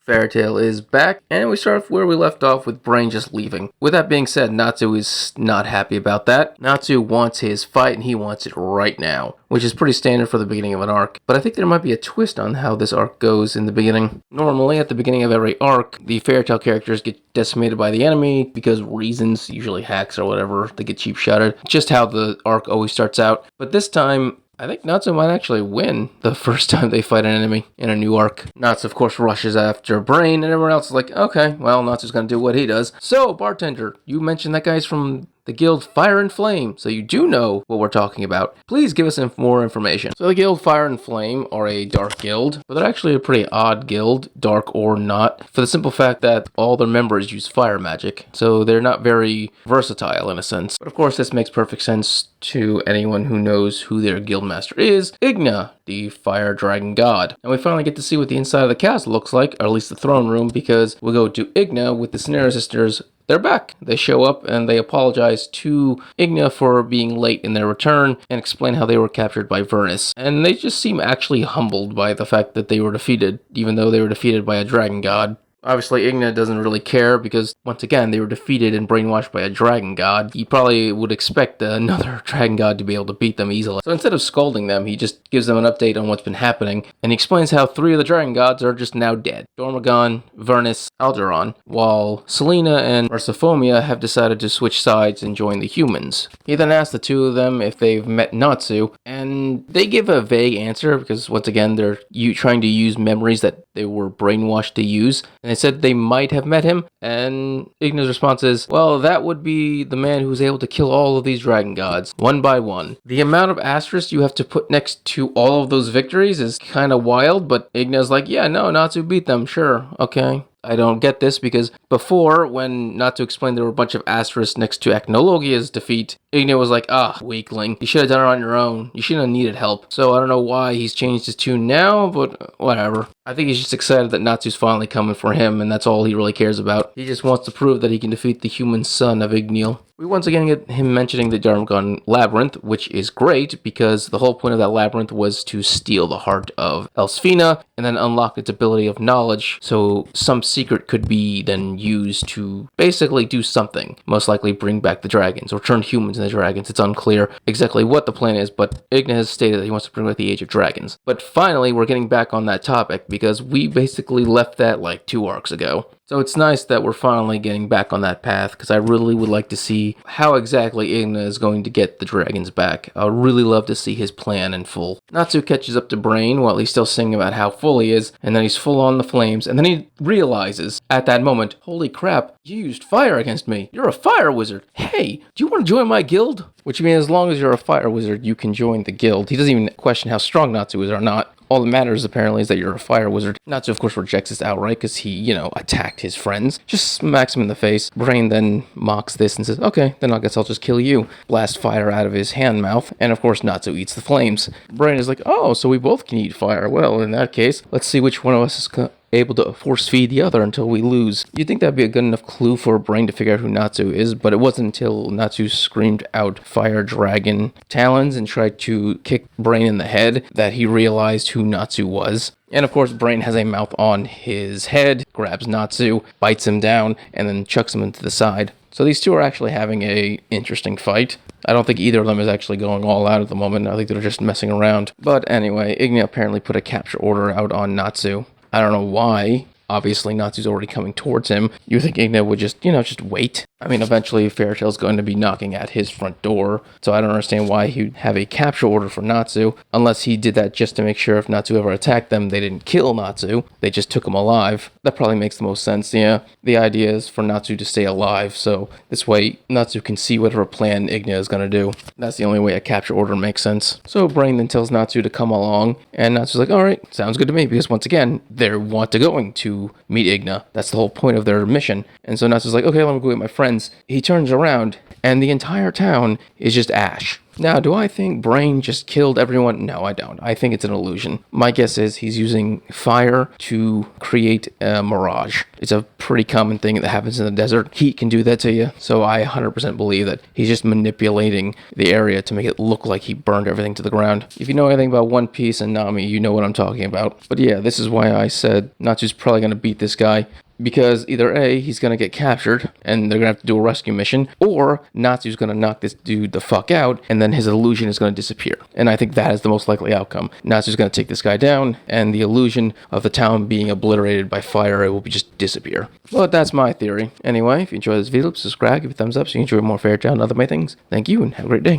Fairy Tail is back, and we start off where we left off with Brain just leaving. With that being said, Natsu is not happy about that. Natsu wants his fight, and he wants it right now, which is pretty standard for the beginning of an arc. But I think there might be a twist on how this arc goes in the beginning. Normally, at the beginning of every arc, the Fairy Tail characters get decimated by the enemy because reasons, usually hacks or whatever, they get cheap shotted. Just how the arc always starts out. But this time, I think Natsu might actually win the first time they fight an enemy in a new arc. Natsu, of course, rushes after Brain, and everyone else is like, okay, well, Natsu's gonna do what he does. So, bartender, you mentioned that guy's from the guild Fire and Flame, so you do know what we're talking about. Please give us more information. So the guild Fire and Flame are a dark guild, but they're actually a pretty odd guild, dark or not, for the simple fact that all their members use fire magic, so they're not very versatile in a sense. But of course, this makes perfect sense to anyone who knows who their guild master is, Ignia, the fire dragon god. And we finally get to see what the inside of the castle looks like, or at least the throne room, because we'll go to Ignia with the Scenario Sisters. They're back. They show up and they apologize to Ignia for being late in their return and explain how they were captured by Vernus. And they just seem actually humbled by the fact that they were defeated, even though they were defeated by a dragon god. Obviously, Ignia doesn't really care because, once again, they were defeated and brainwashed by a dragon god. He probably would expect another dragon god to be able to beat them easily. So instead of scolding them, he just gives them an update on what's been happening, and he explains how 3 of the dragon gods are just now dead. Dormagon, Vernus, Alderon, while Selena and Mersophomia have decided to switch sides and join the humans. He then asks the 2 of them if they've met Natsu, and they give a vague answer because, once again, they're trying to use memories that they were brainwashed to use. And they said they might have met him, and Ignia's response is, well, that would be the man who was able to kill all of these dragon gods, one by one. The amount of asterisks you have to put next to all of those victories is kind of wild, but Ignia's like, yeah, no, Natsu beat them, sure, okay. I don't get this because before, when Natsu explained there were a bunch of asterisks next to Acnologia's defeat, Ignia was like, weakling. You should have done it on your own. You shouldn't have needed help. So I don't know why he's changed his tune now, but whatever. I think he's just excited that Natsu's finally coming for him, and that's all he really cares about. He just wants to prove that he can defeat the human son of Ignia. We once again get him mentioning the Darmagon Labyrinth, which is great because the whole point of that labyrinth was to steal the heart of Elsfina and then unlock its ability of knowledge, so some secret could be then used to basically do something. Most likely bring back the dragons or turn humans into dragons. It's unclear exactly what the plan is, but Ignia has stated that he wants to bring back the Age of Dragons. But finally, we're getting back on that topic because we basically left that like 2 arcs ago. So it's nice that we're finally getting back on that path, because I really would like to see how exactly Ignia is going to get the dragons back. I would really love to see his plan in full. Natsu catches up to Brain while he's still singing about how full he is, and then he's full on the flames, and then he realizes at that moment, holy crap, you used fire against me. You're a fire wizard. Hey, do you want to join my guild? Which means as long as you're a fire wizard, you can join the guild. He doesn't even question how strong Natsu is or not. All that matters, apparently, is that you're a fire wizard. Natsu, of course, rejects this outright because he, attacked his friends. Just smacks him in the face. Brain then mocks this and says, okay, then I guess I'll just kill you. Blast fire out of his hand mouth. And, of course, Natsu eats the flames. Brain is like, oh, so we both can eat fire. Well, in that case, let's see which one of us is able to force feed the other until we lose. You'd think that'd be a good enough clue for Brain to figure out who Natsu is, but it wasn't until Natsu screamed out fire dragon talons and tried to kick Brain in the head that he realized who Natsu was. And of course, Brain has a mouth on his head, grabs Natsu, bites him down, and then chucks him into the side. So these 2 are actually having a interesting fight. I don't think either of them is actually going all out at the moment. I think they're just messing around. But anyway, Ignia apparently put a capture order out on Natsu. I don't know why. Obviously, Natsu's already coming towards him. You think Ignia would just wait? I mean, eventually, Fairy Tail's going to be knocking at his front door, so I don't understand why he'd have a capture order for Natsu, unless he did that just to make sure if Natsu ever attacked them, they didn't kill Natsu, they just took him alive. That probably makes the most sense, yeah. The idea is for Natsu to stay alive, so this way, Natsu can see whatever plan Ignia is going to do. That's the only way a capture order makes sense. So Brain then tells Natsu to come along, and Natsu's like, alright, sounds good to me, because once again, they want to going to meet Ignia. That's the whole point of their mission. And so Natsu's like, okay, let me go get my friends. He turns around, and the entire town is just ash. Now, do I think Brain just killed everyone? No, I don't. I think it's an illusion. My guess is he's using fire to create a mirage. It's a pretty common thing that happens in the desert. Heat can do that to you, so I 100% believe that he's just manipulating the area to make it look like he burned everything to the ground. If you know anything about One Piece and Nami, you know what I'm talking about. But yeah, this is why I said Natsu's probably going to beat this guy. Because either A, he's going to get captured, and they're going to have to do a rescue mission, or Natsu's going to knock this dude the fuck out, and then his illusion is going to disappear. And I think that is the most likely outcome. Natsu's going to take this guy down, and the illusion of the town being obliterated by fire, it will just disappear. But that's my theory. Anyway, if you enjoyed this video, subscribe, give it a thumbs up so you enjoy more Fairy Tail and other my things. Thank you, and have a great day.